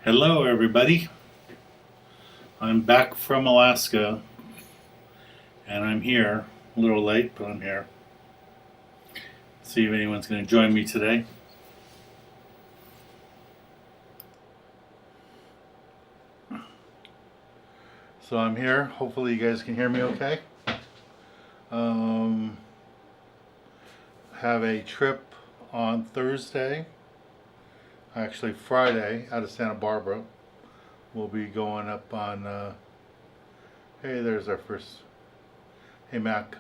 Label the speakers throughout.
Speaker 1: Hello, everybody. I'm back from Alaska and I'm here. A little late, but I'm here. See if anyone's going to join me today. So I'm here. Hopefully, you guys can hear me okay. Um, have a trip on Thursday, actually Friday, out of Santa Barbara. We'll be going up on. Hey, there's our first. Hey, Mac.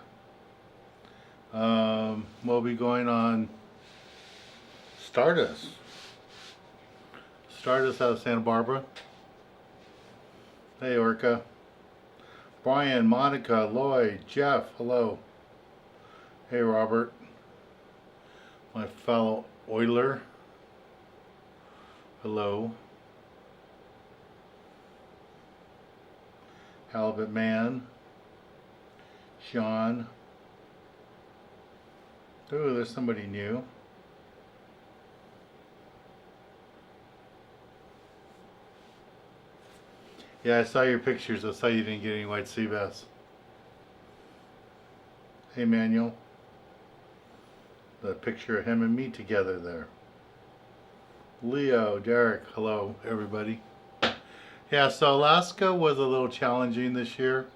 Speaker 1: We'll be going on Stardust. Stardust out of Santa Barbara. Hey, Orca. Brian, Monica, Lloyd, Jeff, hello. Hey, Robert. My fellow Oiler. Hello. Halibut Man. Sean. Ooh, there's somebody new. Yeah, I saw your pictures. I saw you didn't get any white sea bass. Hey, Manuel. The picture of him and me together there. Leo, Derek, hello, everybody. Yeah, so Alaska was a little challenging this year.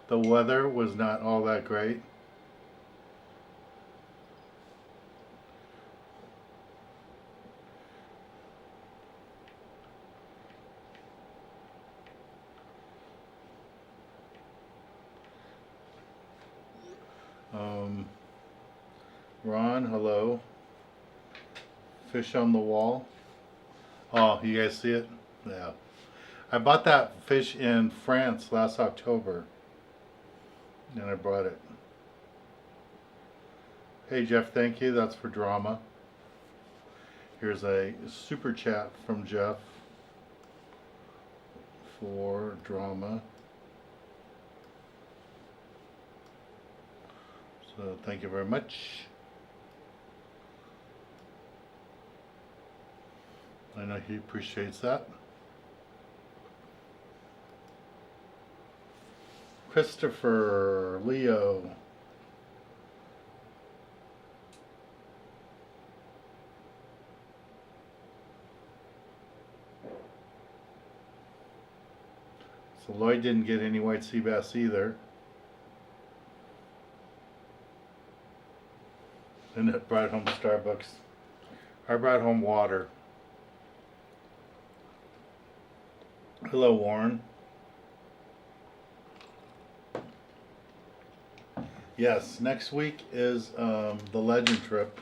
Speaker 1: The weather was not all that great. Ron, hello. Fish on the wall. Oh, you guys see it? Yeah. I bought that fish in France last October. And I brought it. Hey, Jeff, thank you. That's for drama. Here's a super chat from Jeff for drama. So thank you very much. I know he appreciates that. Christopher, Leo. So Lloyd didn't get any white sea bass either. And it brought home Starbucks. I brought home water. Hello, Warren. Yes, next week is the Legend trip.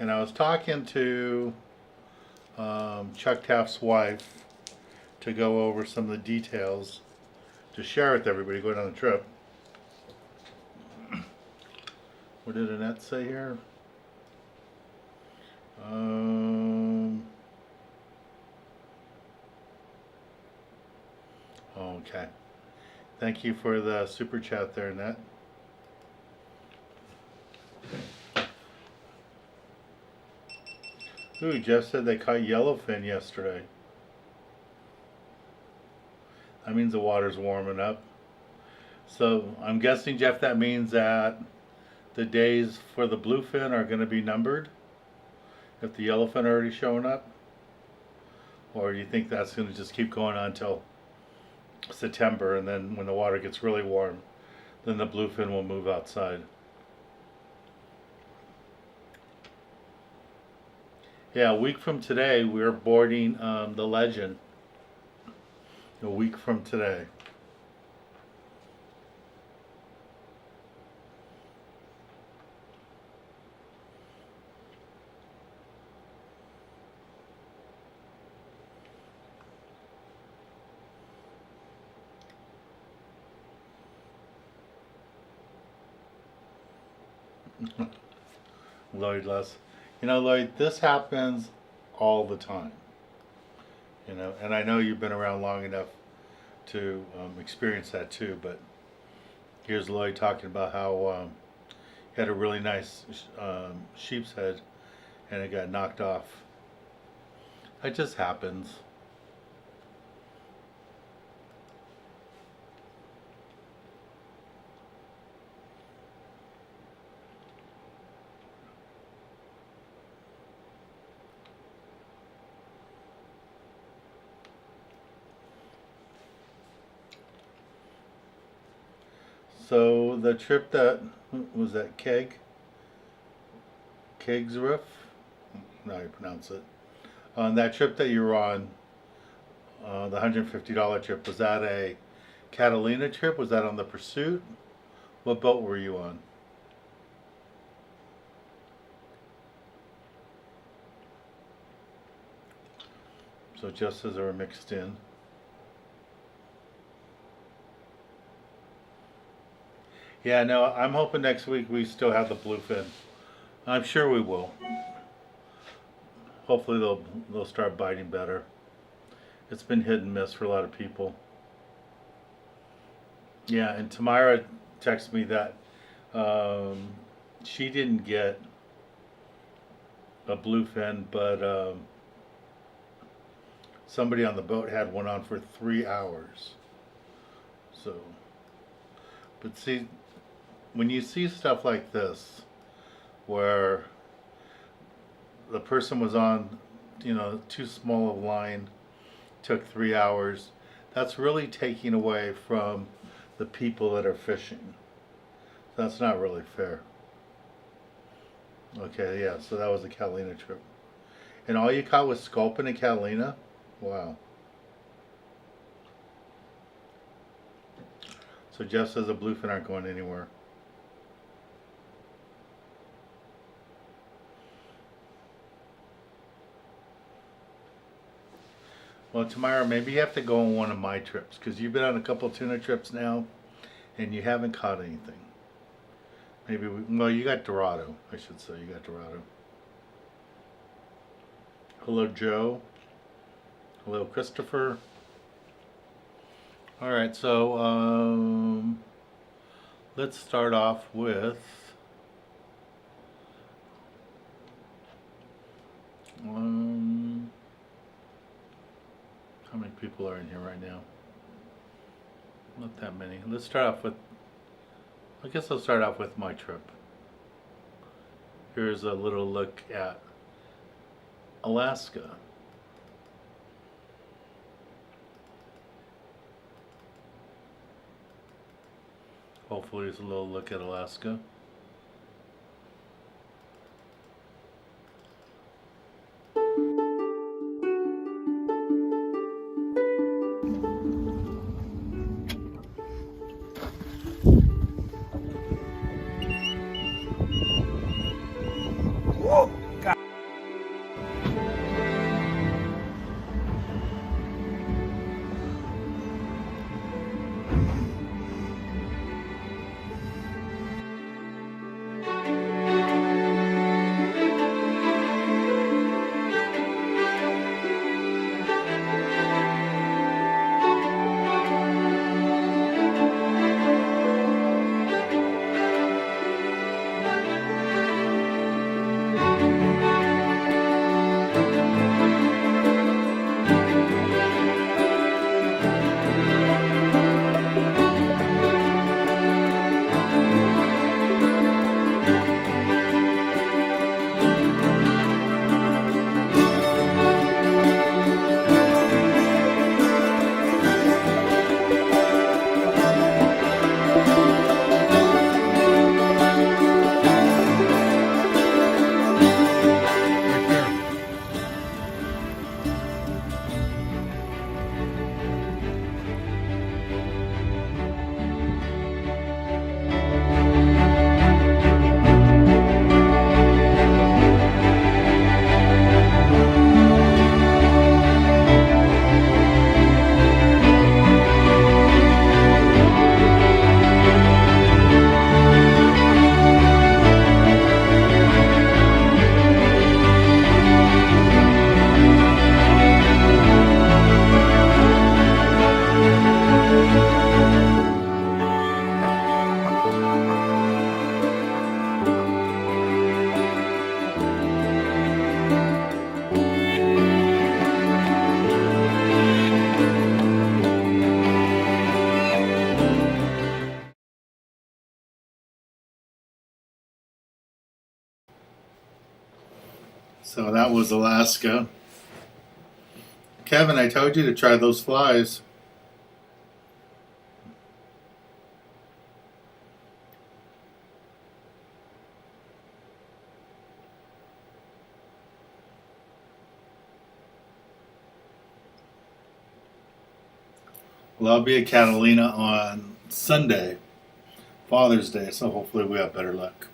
Speaker 1: And I was talking to Chuck Taft's wife to go over some of the details to share with everybody going on the trip. What did Annette say here? Okay. Thank you for the super chat there, Annette. Ooh, Jeff said they caught yellowfin yesterday. That means the water's warming up. So I'm guessing, Jeff, that means that the days for the bluefin are going to be numbered if the yellowfin are already showing up? Or do you think that's going to just keep going on until September, and then when the water gets really warm, then the bluefin will move outside? Yeah, a week from today, we're boarding the Legend. A week from today. Lloyd Les. You know, Lloyd, this happens all the time. You know, and I know you've been around long enough to experience that too. But here's Lloyd talking about how he had a really nice sheep's head, and it got knocked off. It just happens. So the trip that was that Kegs Roof, no, you pronounce it. On that trip that you were on, the $150 trip, was that a Catalina trip? Was that on the Pursuit? What boat were you on? So just as they were mixed in. Yeah, no, I'm hoping next week we still have the bluefin. I'm sure we will. Hopefully they'll start biting better. It's been hit and miss for a lot of people. Yeah, and Tamara texted me that she didn't get a bluefin, but somebody on the boat had one on for 3 hours. So, but see, when you see stuff like this, where the person was on, too small a line, took 3 hours, that's really taking away from the people that are fishing. That's not really fair. Okay, yeah, so that was the Catalina trip. And all you caught was sculpin and Catalina? Wow. So Jeff says the bluefin aren't going anywhere. Well, Tamara, maybe you have to go on one of my trips, because you've been on a couple tuna trips now, and you haven't caught anything. Maybe well, you got Dorado, I should say. You got Dorado. Hello, Joe. Hello, Christopher. All right, so let's start off with how many people are in here right now? Not that many. Let's start off with, I guess I'll start off with my trip. Here's a little look at Alaska. Hopefully it's a little look at Alaska.
Speaker 2: Whoa, God.
Speaker 1: So that was Alaska. Kevin, I told you to try those flies. Well, I'll be at Catalina on Sunday, Father's Day, so hopefully we have better luck.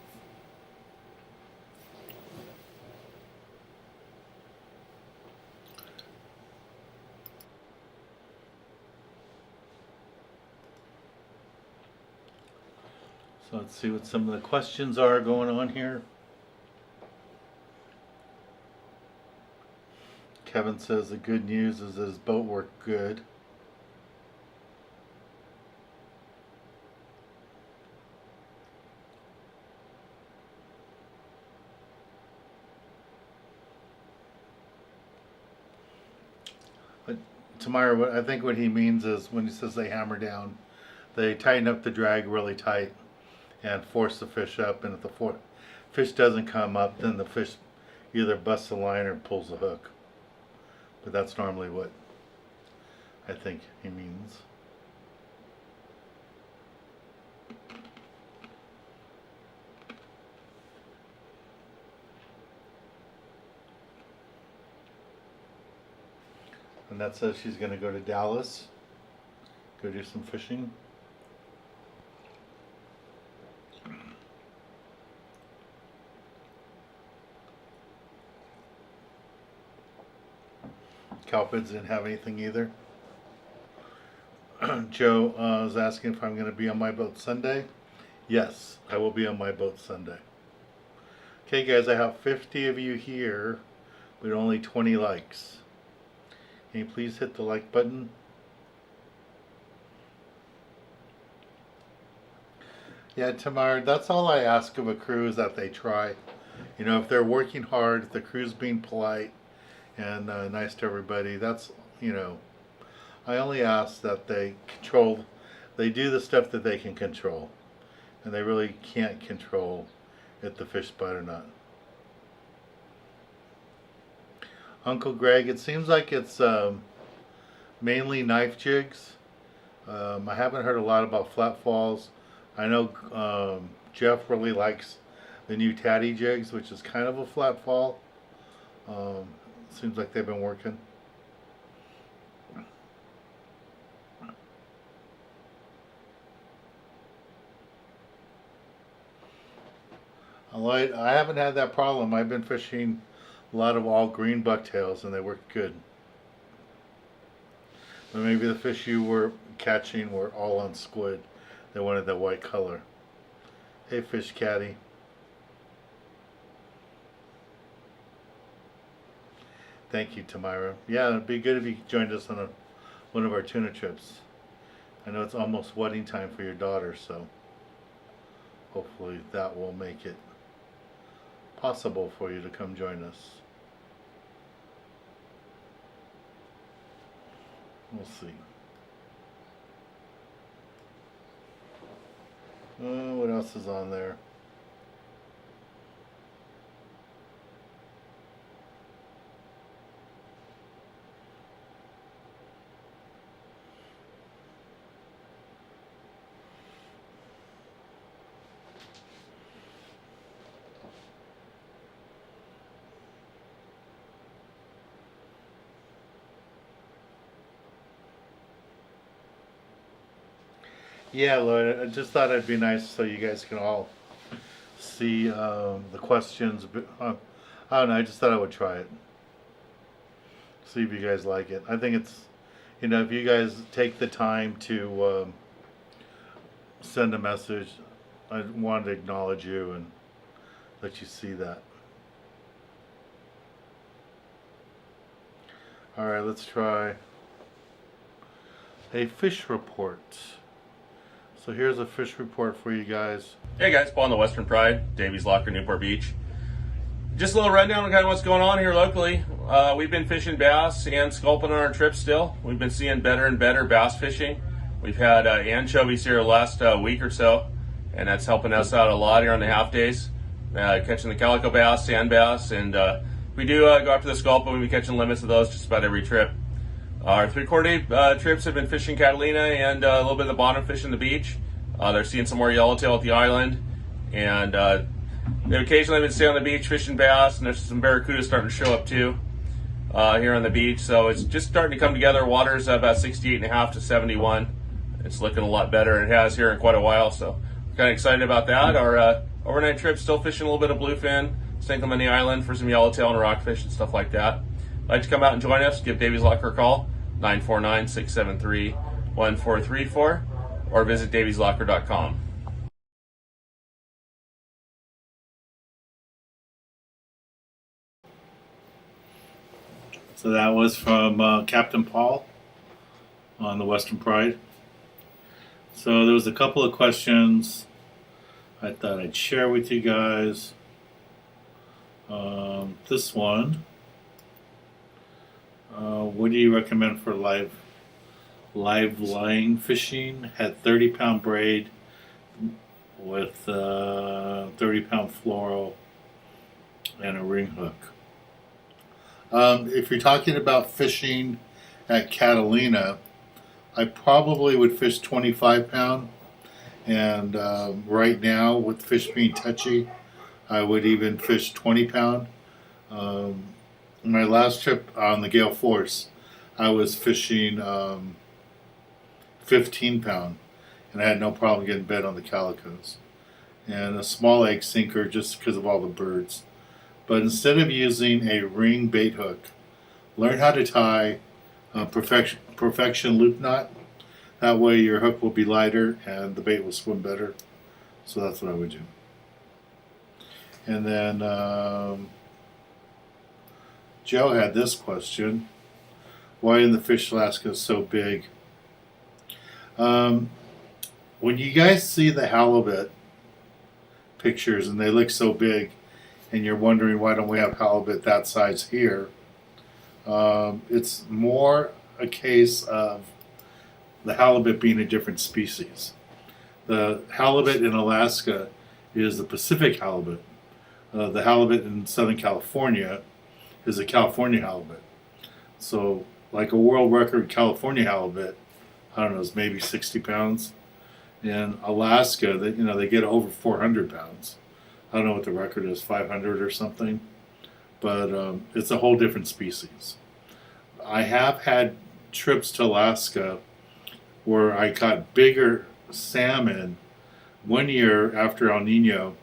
Speaker 1: So let's see what some of the questions are going on here. Kevin says the good news is his boat worked good. But tomorrow, I think what he means is when he says they hammer down, they tighten up the drag really tight and force the fish up, and if the fish doesn't come up, then the fish either busts the line or pulls the hook. But that's normally what I think he means. And that says she's going to go to Dallas, go do some fishing. Calpids didn't have anything either. Joe is asking if I'm going to be on my boat Sunday. Yes, I will be on my boat Sunday. Okay guys, I have 50 of you here, but only 20 likes. Can you please hit the like button? Yeah, Tamar, that's all I ask of a crew, is that they try. You know, if they're working hard, if the crew's being polite and nice to everybody, that's, you know, I only ask that they do the stuff that they can control. And they really can't control if the fish bite or not. Uncle Greg, it seems like it's mainly knife jigs. I haven't heard a lot about flat falls. I know Jeff really likes the new Tatty jigs, which is kind of a flat fall. Seems like they've been working. I haven't had that problem. I've been fishing a lot of all green bucktails and they work good. But maybe the fish you were catching were all on squid. They wanted that white color. Hey Fish Caddy. Thank you, Tamira. Yeah, it'd be good if you joined us on one of our tuna trips. I know it's almost wedding time for your daughter, so hopefully that will make it possible for you to come join us. We'll see. What else is on there? Yeah, Lloyd, I just thought it'd be nice so you guys can all see the questions. I don't know, I just thought I would try it. See if you guys like it. I think it's, you know, if you guys take the time to send a message, I wanted to acknowledge you and let you see that. Alright, let's try a fish report. So here's a fish report for you guys.
Speaker 2: Hey guys, Paul on the Western Pride, Davies Locker, Newport Beach. Just a little rundown on kind of what's going on here locally. We've been fishing bass and sculpin on our trip still. We've been seeing better and better bass fishing. We've had anchovies here the last week or so, and that's helping us out a lot here on the half days. Catching the calico bass, sand bass, and we do go after the sculpin. We'll be catching limits of those just about every trip. Our 3/4 day trips have been fishing Catalina and a little bit of the bottom fishing the beach. They're seeing some more yellowtail at the island, and they've occasionally been staying on the beach fishing bass, and there's some barracuda starting to show up too. here on the beach. So it's just starting to come together. Water's about 68.5 to 71. It's looking a lot better. It has here in quite a while. So kind of excited about that. Our overnight trip, still fishing a little bit of bluefin, sinking on the island for some yellowtail and rockfish and stuff like that. Like to come out and join us, give Davy's Locker a call, 949-673-1434, or visit davieslocker.com.
Speaker 1: So that was from Captain Paul on the Western Pride. So there was a couple of questions I thought I'd share with you guys. This one, what do you recommend for live line fishing? Had 30-pound braid with 30-pound fluoro and a ring hook. If you're talking about fishing at Catalina, I probably would fish 25-pound. And right now, with fish being touchy, I would even fish 20-pound. My last trip on the Gale Force, I was fishing 15-pound, and I had no problem getting bed on the calicos. And a small egg sinker just because of all the birds. But instead of using a ring bait hook, learn how to tie a perfection loop knot. That way your hook will be lighter and the bait will swim better. So that's what I would do. And then Joe had this question. Why is the fish Alaska so big? When you guys see the halibut pictures and they look so big, and you're wondering why don't we have halibut that size here, it's more a case of the halibut being a different species. The halibut in Alaska is the Pacific halibut. The halibut in Southern California is a California halibut. So like a world record California halibut, I don't know, is maybe 60 pounds. In Alaska, they get over 400 pounds. I don't know what the record is, 500 or something. But it's a whole different species. I have had trips to Alaska where I caught bigger salmon. One year after El Nino,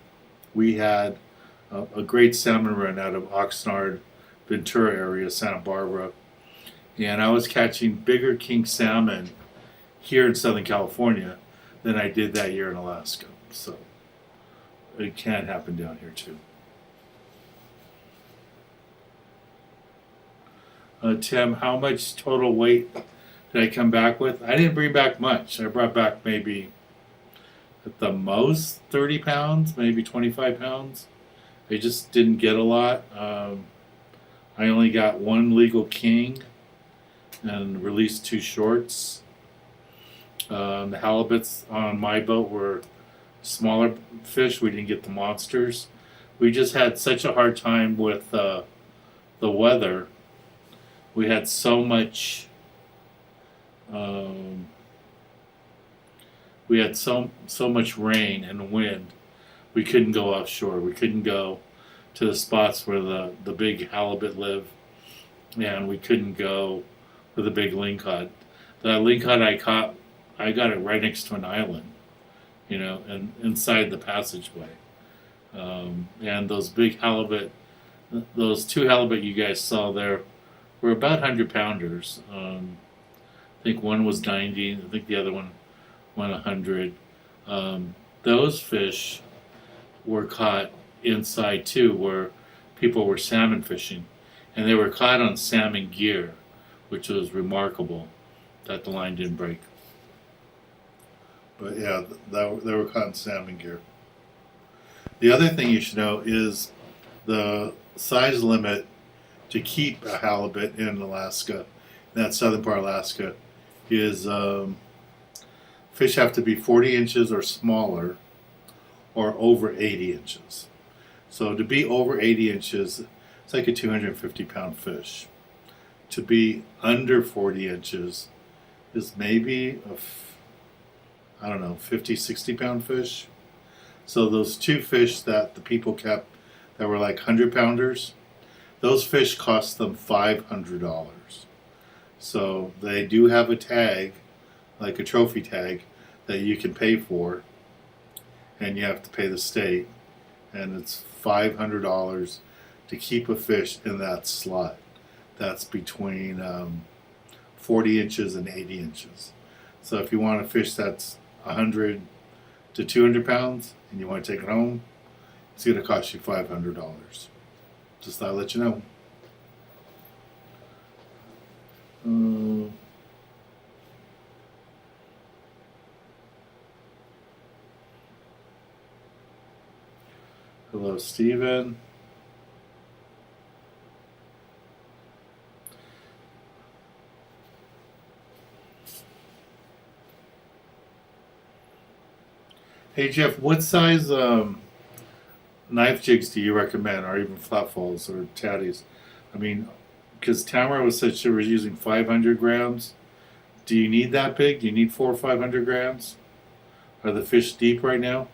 Speaker 1: we had a great salmon run out of Oxnard, Ventura area, Santa Barbara. And I was catching bigger king salmon here in Southern California than I did that year in Alaska. So it can happen down here too. Tim, how much total weight did I come back with? I didn't bring back much. I brought back maybe at the most 30 pounds, maybe 25 pounds. I just didn't get a lot. I only got one legal king and released 2 shorts. The halibuts on my boat were smaller fish. We didn't get the monsters. We just had such a hard time with the weather. We had so much much rain and wind. We couldn't go offshore. We couldn't go to the spots where the big halibut live, and we couldn't go with the big lingcod. The lingcod I caught, I got it right next to an island, and inside the passageway. And those big halibut, those 2 halibut you guys saw there, were about 100-pounders. I think one was 90. I think the other one went 100. Those fish were caught inside too, where people were salmon fishing, and they were caught on salmon gear, which was remarkable that the line didn't break. But yeah, they were caught in salmon gear. The other thing you should know is the size limit to keep a halibut in Alaska, in that southern part of Alaska, is fish have to be 40 inches or smaller or over 80 inches. So to be over 80 inches, it's like a 250-pound fish. To be under 40 inches is maybe a 50, 60-pound fish. So those 2 fish that the people kept that were like 100-pounders, those fish cost them $500. So they do have a tag, like a trophy tag, that you can pay for, and you have to pay the state, and it's $500 to keep a fish in that slot. That's between 40 inches and 80 inches. So if you want a fish that's 100 to 200 pounds and you want to take it home, it's going to cost you $500. Just thought I'd let you know. Hello, Steven. Hey Jeff, what size knife jigs do you recommend, or even flatfalls or tatties? I mean, because Tamara was said she was using 500 grams. Do you need that big? Do you need 400 or 500 grams? Are the fish deep right now?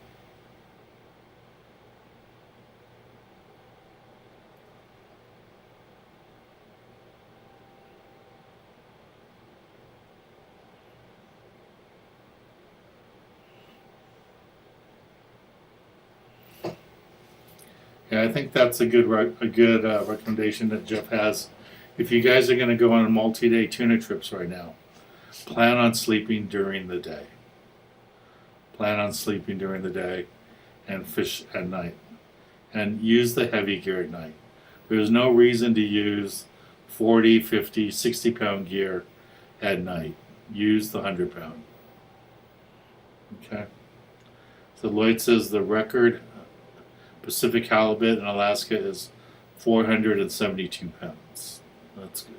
Speaker 1: Yeah, I think that's a good recommendation that Jeff has. If you guys are going to go on multi-day tuna trips right now, plan on sleeping during the day. Plan on sleeping during the day and fish at night. And use the heavy gear at night. There's no reason to use 40, 50, 60 pound gear at night. Use the 100 pound. Okay. So Lloyd says the record Pacific halibut in Alaska is 472 pounds. That's good.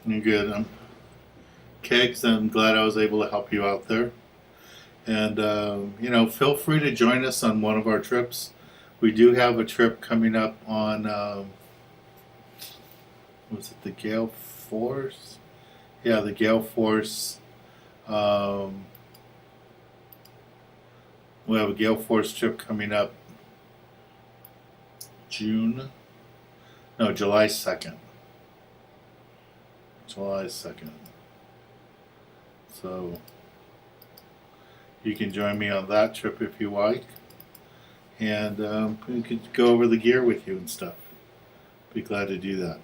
Speaker 1: You're good. Kegs, I'm glad I was able to help you out there. And, feel free to join us on one of our trips. We do have a trip coming up on, was it the Gale Force? Yeah, the Gale Force. We have a Gale Force trip coming up July 2nd. July 2nd. So you can join me on that trip if you like, and we could go over the gear with you and stuff. Be glad to do that.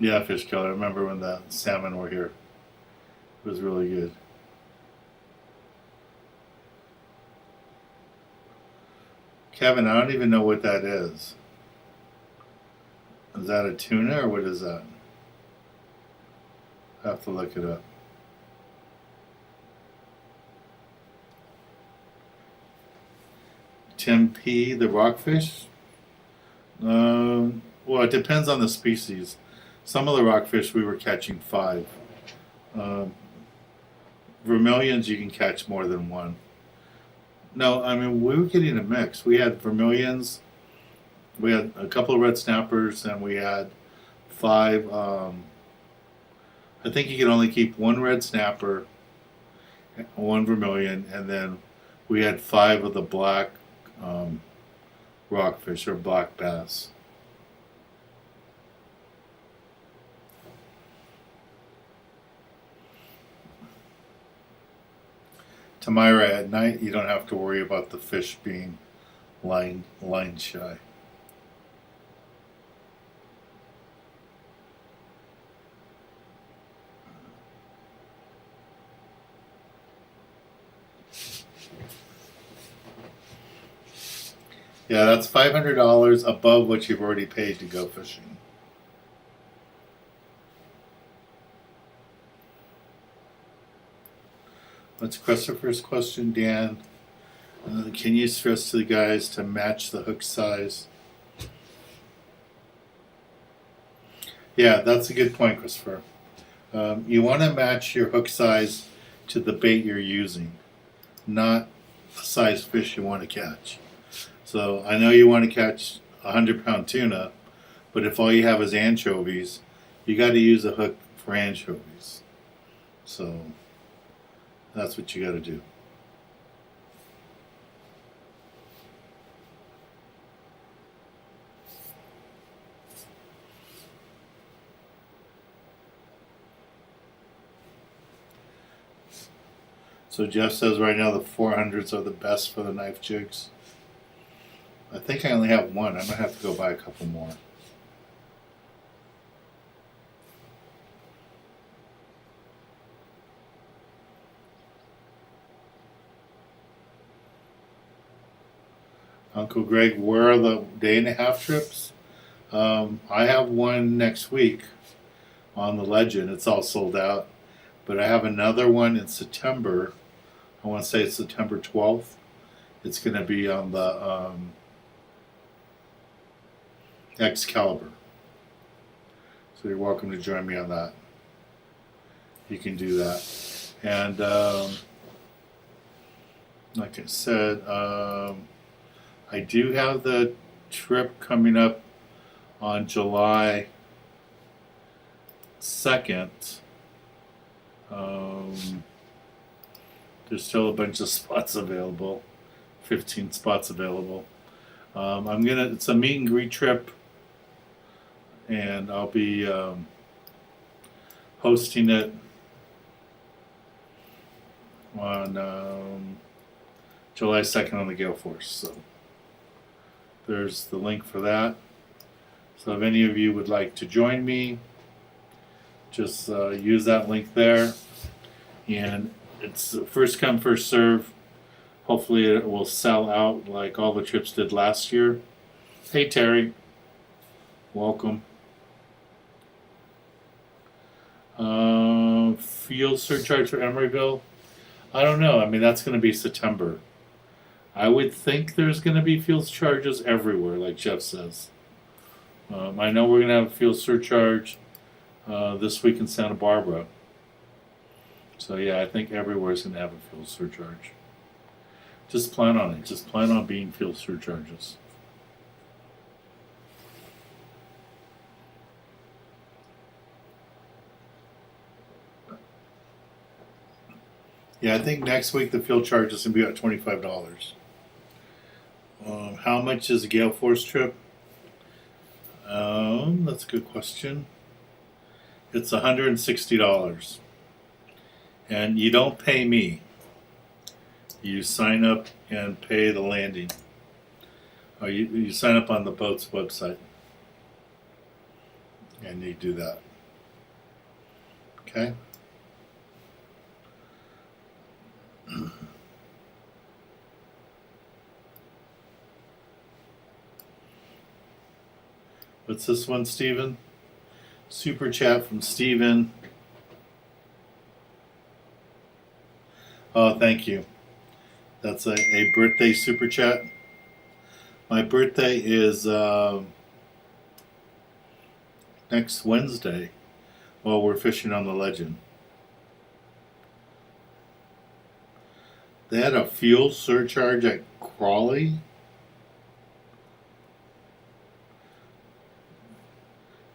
Speaker 1: Yeah, Fish Killer. I remember when the salmon were here. It was really good. Kevin, I don't even know what that is. Is that a tuna or what is that? I have to look it up. Tim P, the rockfish? Well, it depends on the species. Some of the rockfish we were catching 5. Vermilions you can catch more than 1. No, I mean, we were getting a mix. We had vermilions, we had a couple of red snappers, and we had 5. I think you can only keep 1 red snapper, 1 vermilion, and then we had 5 of the black rockfish or black bass. Tamira, at night you don't have to worry about the fish being line shy. Yeah, that's $500 above what you've already paid to go fishing. What's Christopher's question, Dan? Can you stress to the guys to match the hook size? Yeah, that's a good point, Christopher. You want to match your hook size to the bait you're using. not the size fish you want to catch. So I know you want to catch 100-pound tuna, but if all you have is anchovies, you got to use a hook for anchovies. So that's what you got to do. So Jeff says right now the 400s are the best for the knife jigs. I think I only have one. I might have to go buy a couple more. Uncle Greg, where are the day-and-a-half trips? I have one next week on the Legend. It's all sold out. But I have another one in September. I want to say it's September 12th. It's going to be on the Excalibur. So you're welcome to join me on that. You can do that. And like I said, I do have the trip coming up on July 2nd. There's still a bunch of spots available, 15 spots available. It's a meet and greet trip, and I'll be hosting it on July 2nd on the Gale Force. So there's the link for that. So if any of you would like to join me, just use that link there. And it's first come, first serve. Hopefully it will sell out like all the trips did last year. Hey Terry, welcome. Field surcharge for Emeryville? I don't know. I mean, that's going to be September. I would think there's going to be fuel charges everywhere, like Jeff says. I know we're going to have a fuel surcharge this week in Santa Barbara. So yeah, I think everywhere's going to have a fuel surcharge. Just plan on it. Just plan on being fuel surcharges. Yeah, I think next week the fuel charge is going to be at $25. How much is a Gale Force trip? That's a good question. It's $160. And you don't pay me. You sign up and pay the landing. Or you sign up on the boat's website. And you do that. Okay? What's this one, Steven? Super chat from Steven. Oh, thank you. That's a birthday super chat. My birthday is next Wednesday while we're fishing on the Legend. They had a fuel surcharge at Crawley.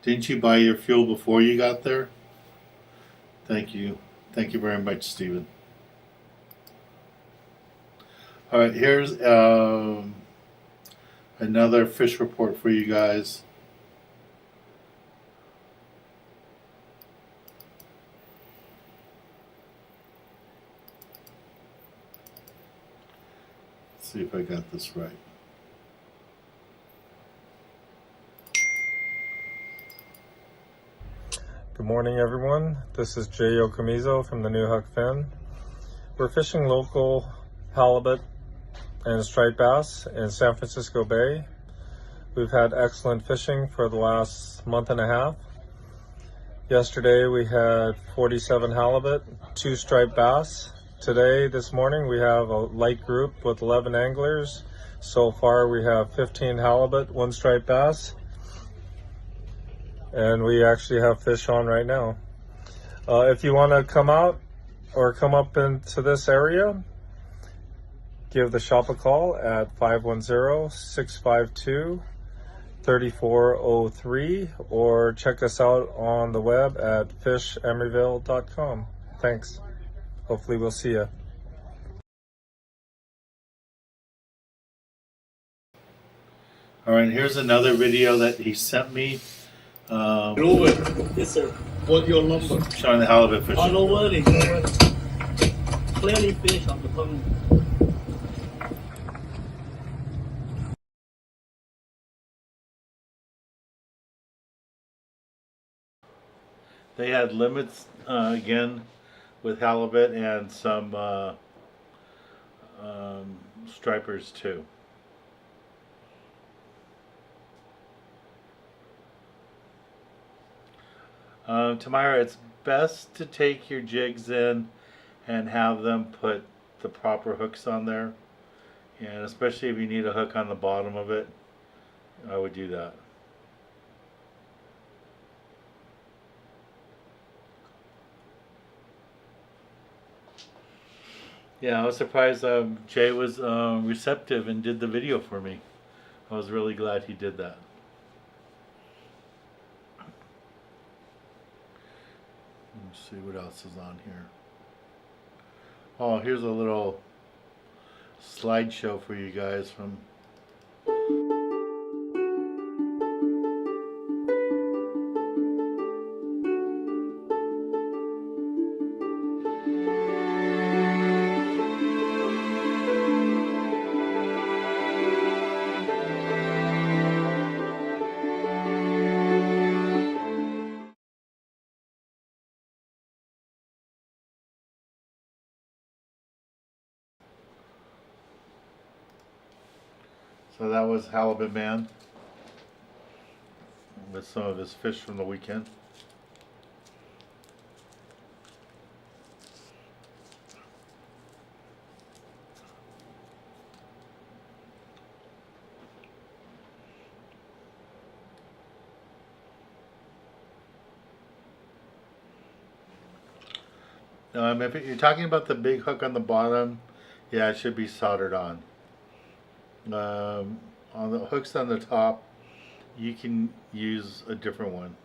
Speaker 1: Didn't you buy your fuel before you got there? Thank you. Thank you very much, Stephen. All right, here's another fish report for you guys. Let's see if I got this right.
Speaker 3: Good morning, everyone. This is Jay Okamizo from the New Huck Fin. We're fishing local halibut and striped bass in San Francisco Bay. We've had excellent fishing for the last month and a half. Yesterday we had 47 halibut, 2 striped bass. Today, this morning, we have a light group with 11 anglers. So far we have 15 halibut, 1 striped bass. And we actually have fish on right now. If you want to come out or come up into this area, give the shop a call at 510-652-3403 or check us out on the web at fishemeryville.com. Thanks. Hopefully we'll see you.
Speaker 1: All right, here's another video that he sent me.
Speaker 4: Yes, sir. What's your number?
Speaker 1: Showing the halibut fishing.
Speaker 4: All over it. Plenty fish on the pond.
Speaker 1: They had limits again with halibut and some stripers too. Tamara, it's best to take your jigs in and have them put the proper hooks on there, and especially if you need a hook on the bottom of it, I would do that. Yeah, I was surprised Jay was receptive and did the video for me. I was really glad he did that. Let's see what else is on here. Oh, here's a little slideshow for you guys from So that was Halibut Man with some of his fish from the weekend. If you're talking about the big hook on the bottom, yeah, it should be soldered on. On the hooks on the top, you can use a different one.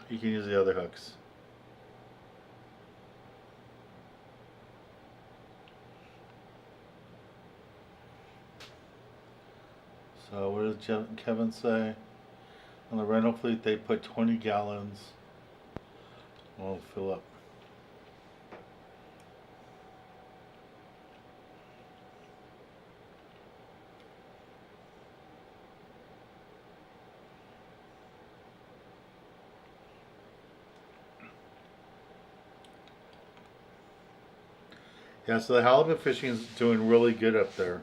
Speaker 1: You can use the other hooks. So what does Kevin say? On the rental fleet, they put 20 gallons. I'll fill up. Yeah, so the halibut fishing is doing really good up there.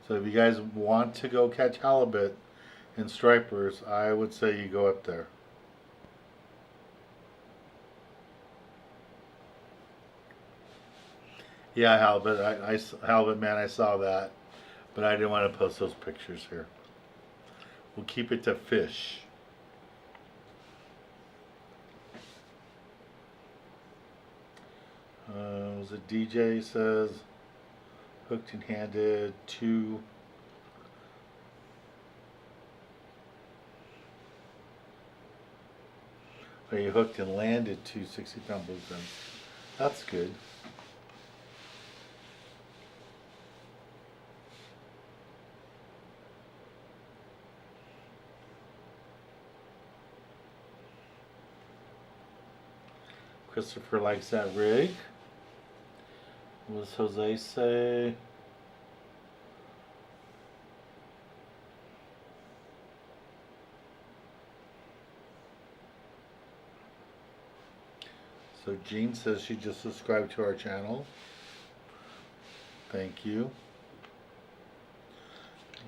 Speaker 1: So if you guys want to go catch halibut and stripers, I would say you go up there. Yeah, halibut man, I saw that, but I didn't want to post those pictures here. We'll keep it to fish. Was it DJ says hooked and handed 2. Oh, you hooked and landed 2 60-pound bluefins. That's good. Christopher likes that rig. What does Jose say? So Jean says she just subscribed to our channel. Thank you.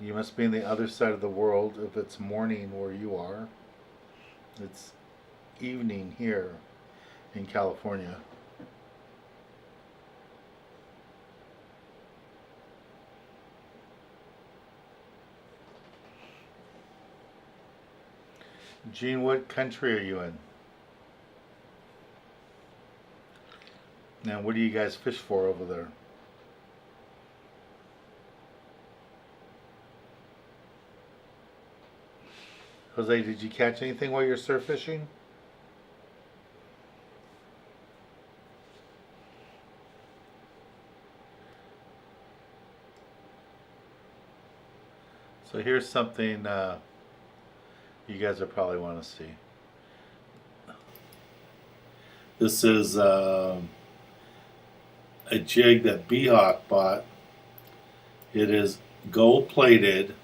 Speaker 1: You must be on the other side of the world if it's morning where you are. It's evening here in California. Gene, what country are you in? Now, what do you guys fish for over there? Jose, did you catch anything while you're surf fishing? So here's something you guys will probably want to see. This is a jig that B-Hawk bought. It is gold plated,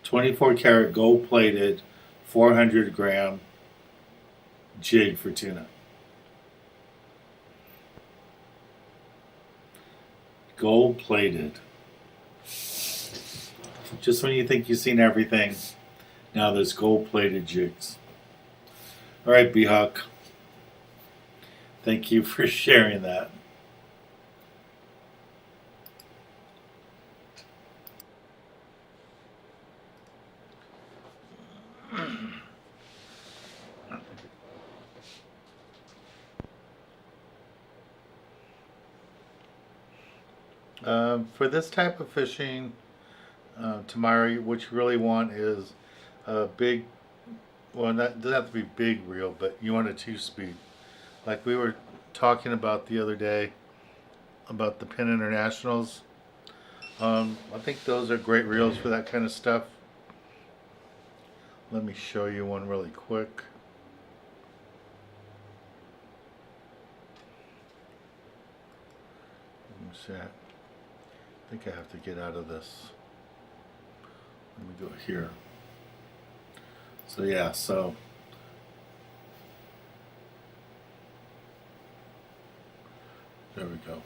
Speaker 1: 24 karat gold plated, 400 gram jig for tuna. Gold plated. Just when you think you've seen everything, now there's gold plated jigs. All right, B-Hawk. Thank you for sharing that. For this type of fishing, Tamari, what you really want is a big, well, that doesn't have to be big reel, but you want a 2-speed. Like we were talking about the other day about the Penn Internationals. I think those are great reels for that kind of stuff. Let me show you one really quick. Let me see. I think I have to get out of this. Let me go here. So yeah, so there we go.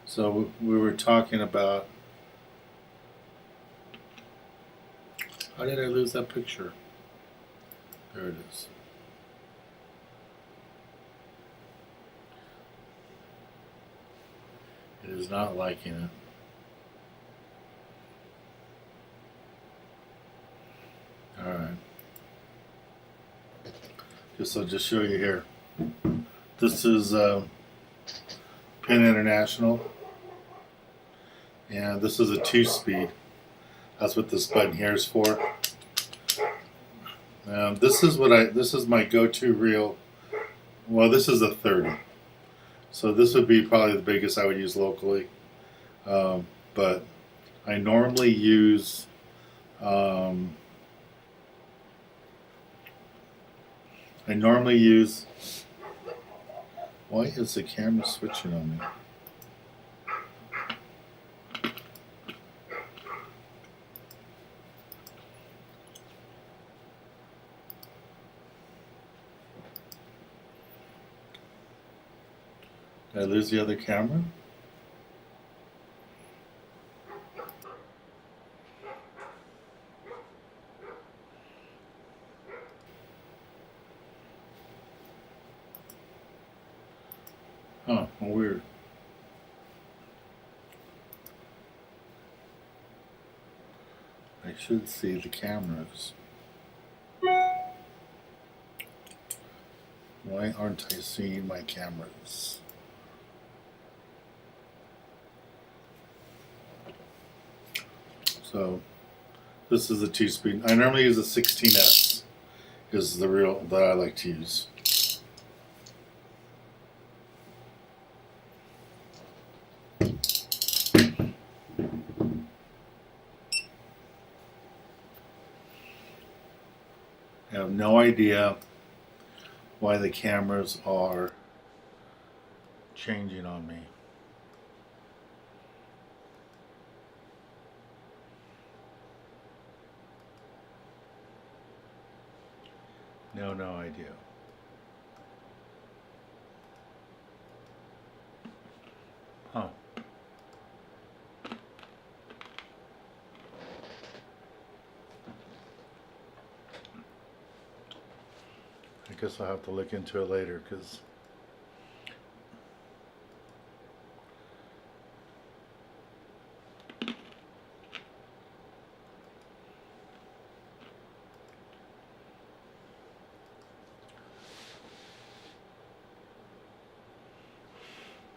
Speaker 1: So we were talking about, how did I lose that picture? There it is. It is not liking it. Alright. I'll just show you here. This is Penn International. And this is a 2-speed. That's what this button here is for. This is my go-to reel. Well, this is a 30. So this would be probably the biggest I would use locally. But I normally use why is the camera switching on me? Did I lose the other camera? Huh, weird. I should see the cameras. Why aren't I seeing my cameras? So this is a 2-speed. I normally use a 16S is the reel that I like to use. I have no idea why the cameras are changing on me. No idea. Huh. I guess I'll have to look into it later, because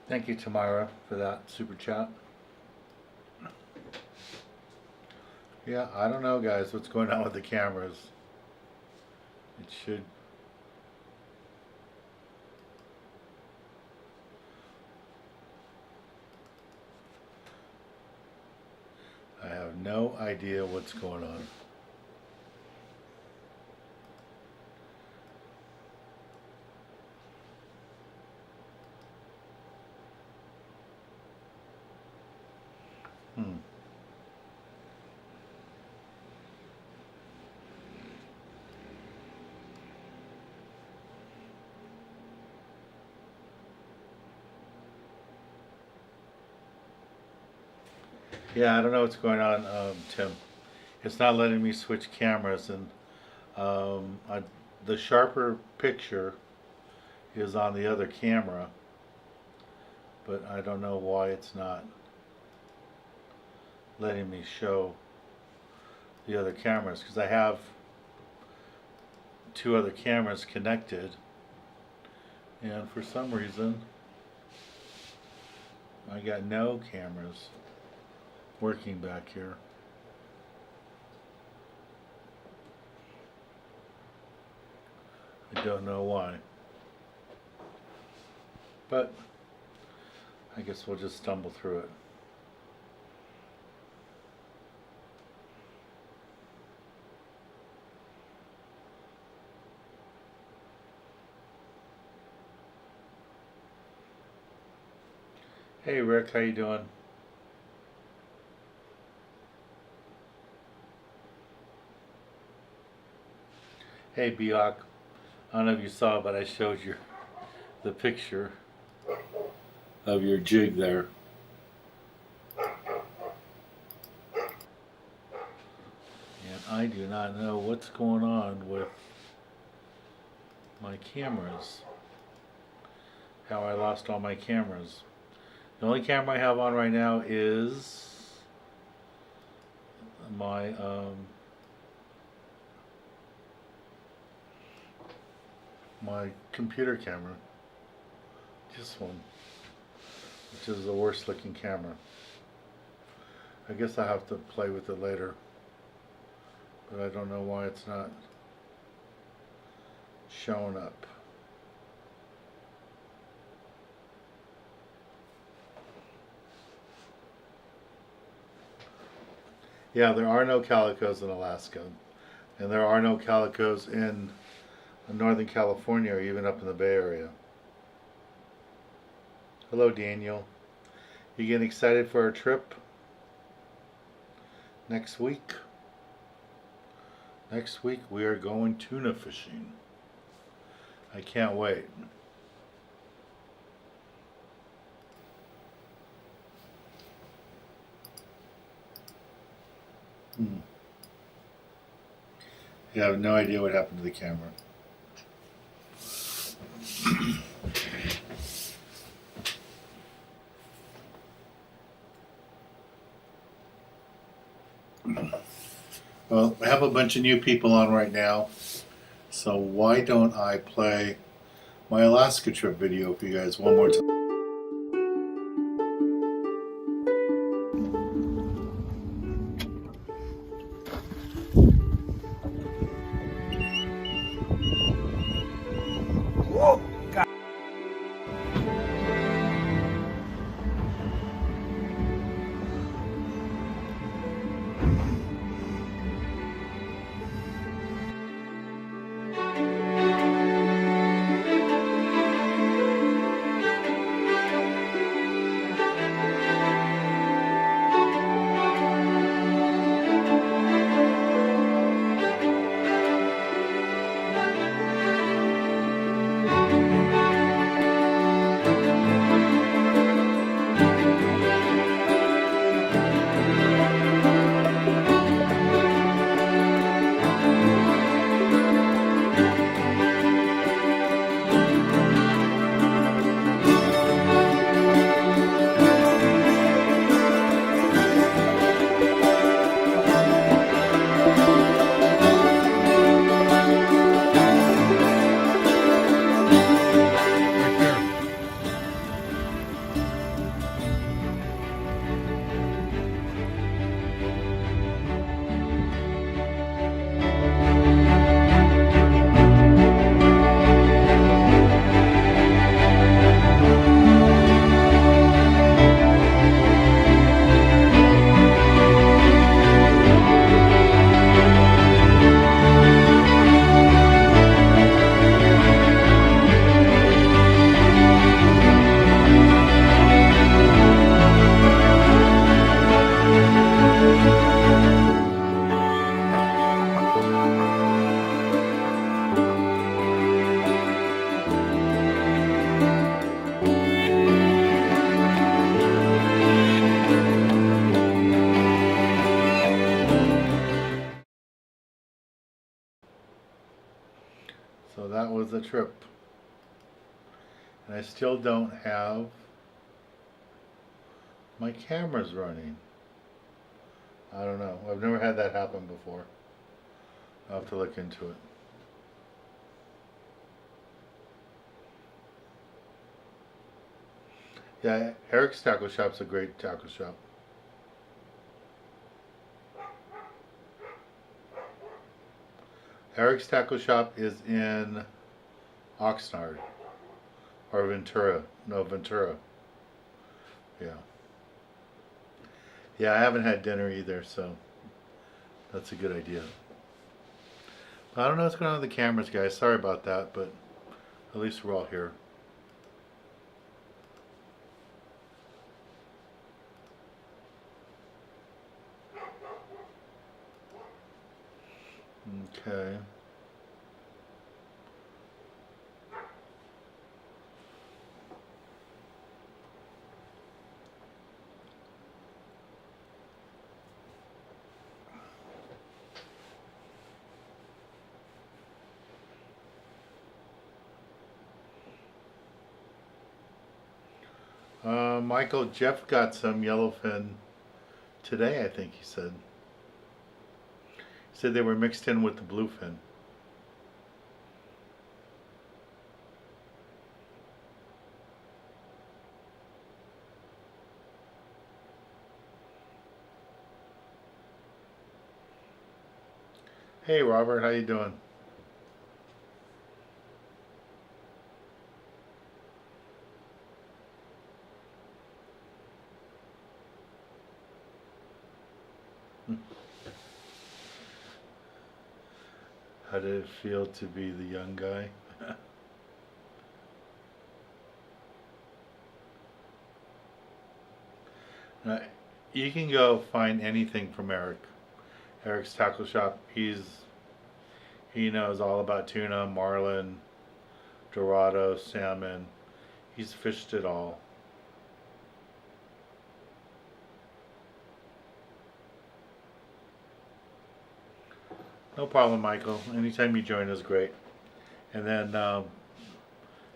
Speaker 1: thank you, Tamara, for that super chat. Yeah, I don't know, guys, what's going on with the cameras. It should. I have no idea what's going on. Yeah, I don't know what's going on, Tim. It's not letting me switch cameras, and the sharper picture is on the other camera, but I don't know why it's not letting me show the other cameras, because I have 2 other cameras connected, and for some reason I got no cameras working back here. I don't know why, but I guess we'll just stumble through it. Hey Rick, how you doing? Hey Biak, I don't know if you saw, but I showed you the picture of your jig there. And I do not know what's going on with my cameras. How I lost all my cameras. The only camera I have on right now is my my computer camera, this one, which is the worst looking camera. I guess I have to play with it later, but I don't know why it's not showing up. Yeah, there are no calicos in Alaska, and there are no calicos in Northern California or even up in the Bay Area. Hello Daniel. You getting excited for our trip next week? Next week we are going tuna fishing. I can't wait. Yeah, I have no idea what happened to the camera. Well, I have a bunch of new people on right now, so why don't I play my Alaska trip video for you guys one more time. that was a trip. And I still don't have my cameras running. I don't know. I've never had that happen before. I'll have to look into it. Yeah, Eric's Tackle Shop's a great tackle shop. Eric's Tackle Shop is in Oxnard. Or Ventura. No, Ventura. Yeah. Yeah, I haven't had dinner either, so that's a good idea. But I don't know what's going on with the cameras, guys. Sorry about that, but at least we're all here. Okay. Michael, Jeff got some yellowfin today, I think he said. He said they were mixed in with the bluefin. Hey Robert, how you doing? How did it feel to be the young guy? You can go find anything from Eric. Eric's Tackle Shop. He knows all about tuna, marlin, dorado, salmon. He's fished it all. No problem, Michael. Anytime you join is great. And then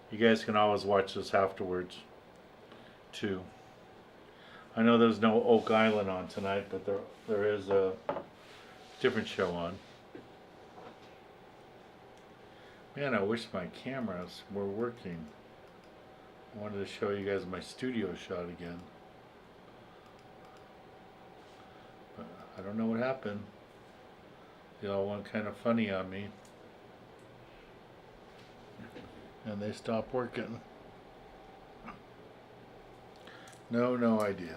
Speaker 1: you guys can always watch this afterwards, too. I know there's no Oak Island on tonight, but there is a different show on. Man, I wish my cameras were working. I wanted to show you guys my studio shot again. But I don't know what happened. They all went kind of funny on me. And they stopped working. No idea.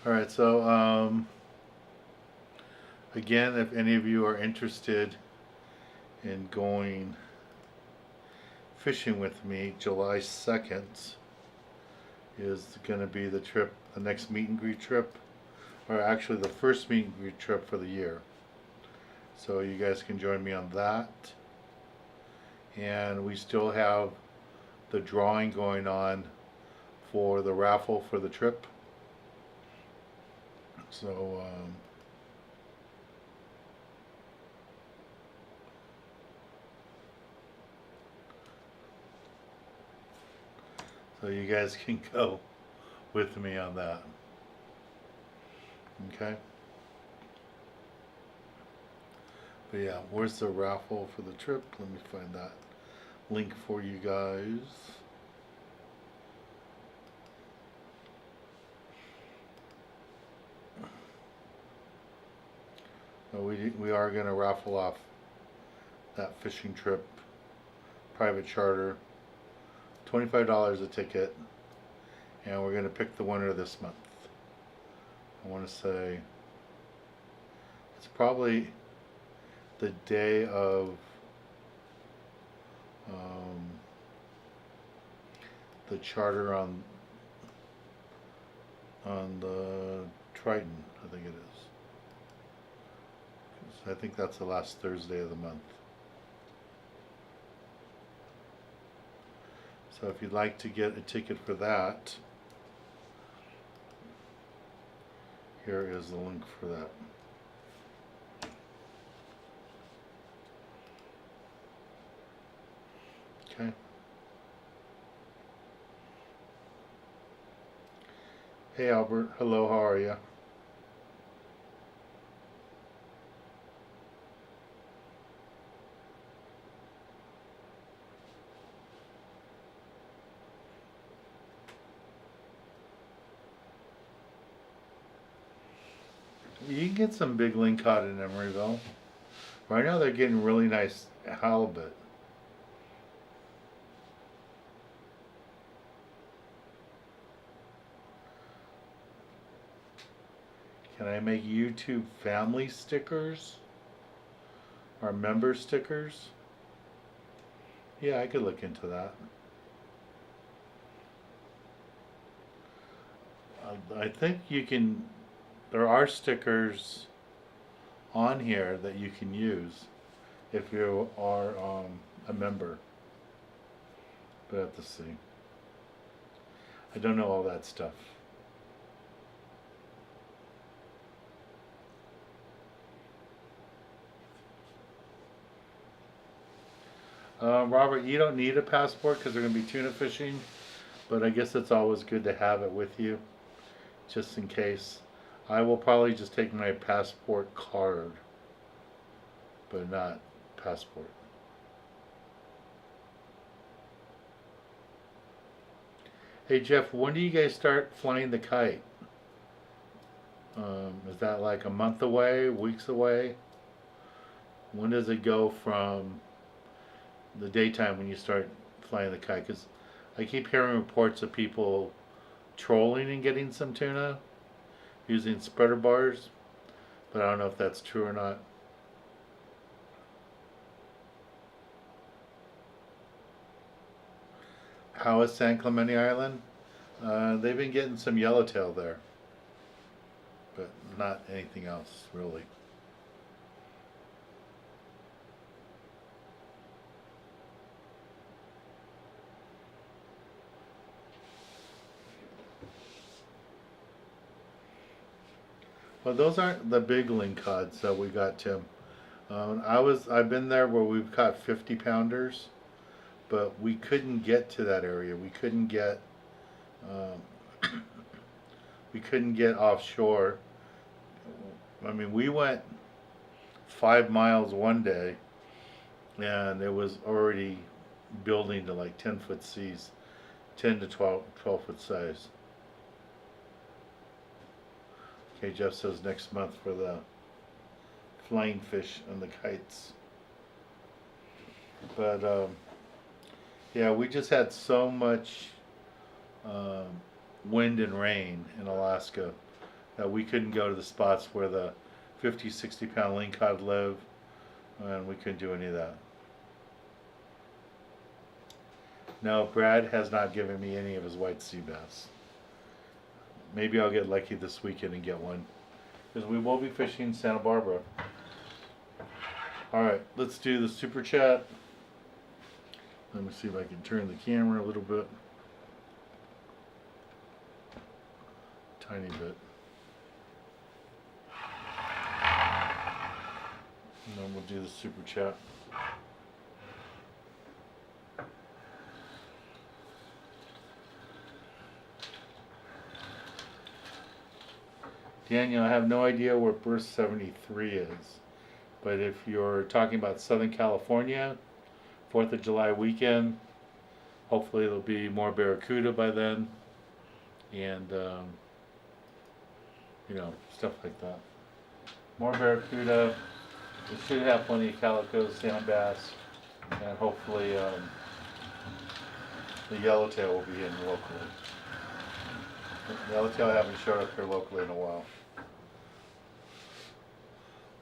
Speaker 1: Alright, so again, if any of you are interested in going fishing with me, July 2nd is going to be the trip, the next meet and greet trip, or actually the first meet and greet trip for the year. So you guys can join me on that. And we still have the drawing going on for the raffle for the trip. So so you guys can go with me on that. Okay. But yeah, where's the raffle for the trip? Let me find that link for you guys. So we are going to raffle off that fishing trip, private charter, $25 a ticket, and we're going to pick the winner this month. I want to say it's probably the day of the charter on the Triton, I think it is. I think that's the last Thursday of the month. So if you'd like to get a ticket for that, here is the link for that. Okay. Hey Albert, hello, how are you? You can get some big lingcod in Emeryville. Right now they're getting really nice halibut. Can I make YouTube family stickers? Or member stickers? Yeah, I could look into that. I think you can, there are stickers on here that you can use if you are a member. But I have to see. I don't know all that stuff. Robert, you don't need a passport because they're going to be tuna fishing, but I guess it's always good to have it with you, just in case. I will probably just take my passport card, but not passport. Hey Jeff, when do you guys start flying the kite? Is that like a month away, weeks away? When does it go from the daytime when you start flying the kite? Because I keep hearing reports of people trolling and getting some tuna using spreader bars, but I don't know if that's true or not. How is San Clemente Island? They've been getting some yellowtail there, but not anything else really. Well, those aren't the big lingcods that we got, Tim. I've been there where we've caught 50 pounders, but we couldn't get to that area. We couldn't get offshore. I mean, we went 5 miles one day, and it was already building to like 10-foot seas, 10 to 12-foot size. Okay, Jeff says next month for the flying fish and the kites. But yeah, we just had so much wind and rain in Alaska that we couldn't go to the spots where the 50, 60 pound lingcod live, and we couldn't do any of that. No, Brad has not given me any of his white sea bass. Maybe I'll get lucky this weekend and get one, because we will be fishing Santa Barbara. Alright, let's do the super chat. Let me see if I can turn the camera a little bit. Tiny bit. And then we'll do the super chat. Daniel, I have no idea where Burst 73 is, but if you're talking about Southern California, 4th of July weekend, hopefully there'll be more barracuda by then, and you know, stuff like that. More barracuda. We should have plenty of calicos, sand bass, and hopefully the yellowtail will be in locally. The yellowtail haven't showed up here locally in a while.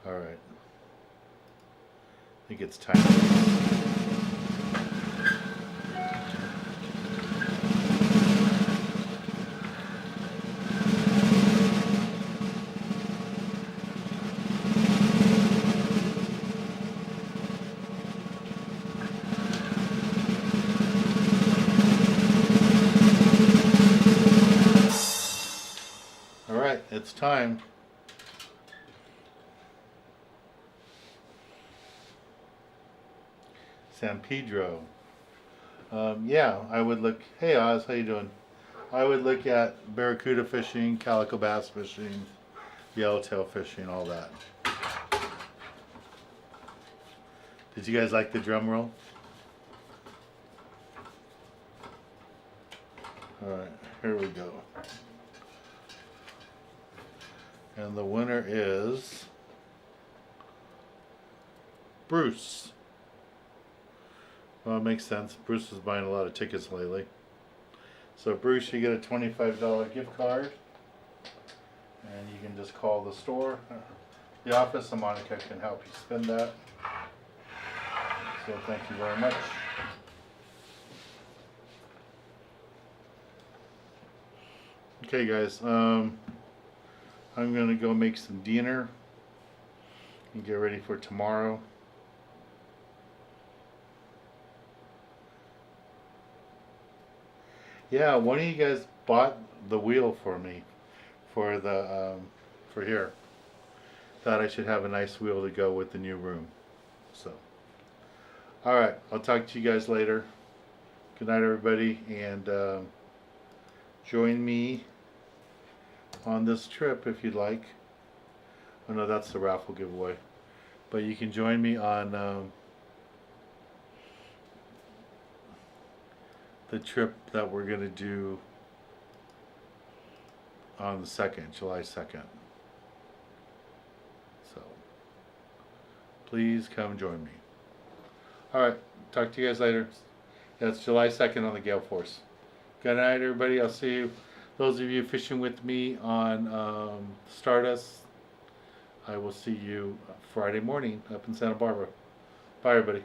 Speaker 1: Alright. I think it's time. Alright, it's time. San Pedro. Yeah, I would look. Hey Oz, how you doing? I would look at barracuda fishing, calico bass fishing, yellowtail fishing, all that. Did you guys like the drum roll? Alright, here we go. And the winner is Bruce. Well, it makes sense. Bruce is buying a lot of tickets lately. So Bruce, you get a $25 gift card. And you can just call the store, the office, and Monica can help you spend that. So thank you very much. Okay guys, I'm gonna go make some dinner and get ready for tomorrow. Yeah, one of you guys bought the wheel for me for the for here. Thought I should have a nice wheel to go with the new room. So, all right, I'll talk to you guys later. Good night, everybody, and join me on this trip if you'd like. Oh no, that's the raffle giveaway. But you can join me on the trip that we're gonna do on the 2nd, July 2nd. So please come join me. Alright, talk to you guys later. That's July 2nd on the Gale Force. Good night, everybody. I'll see you. Those of you fishing with me on Stardust, I will see you Friday morning up in Santa Barbara. Bye, everybody.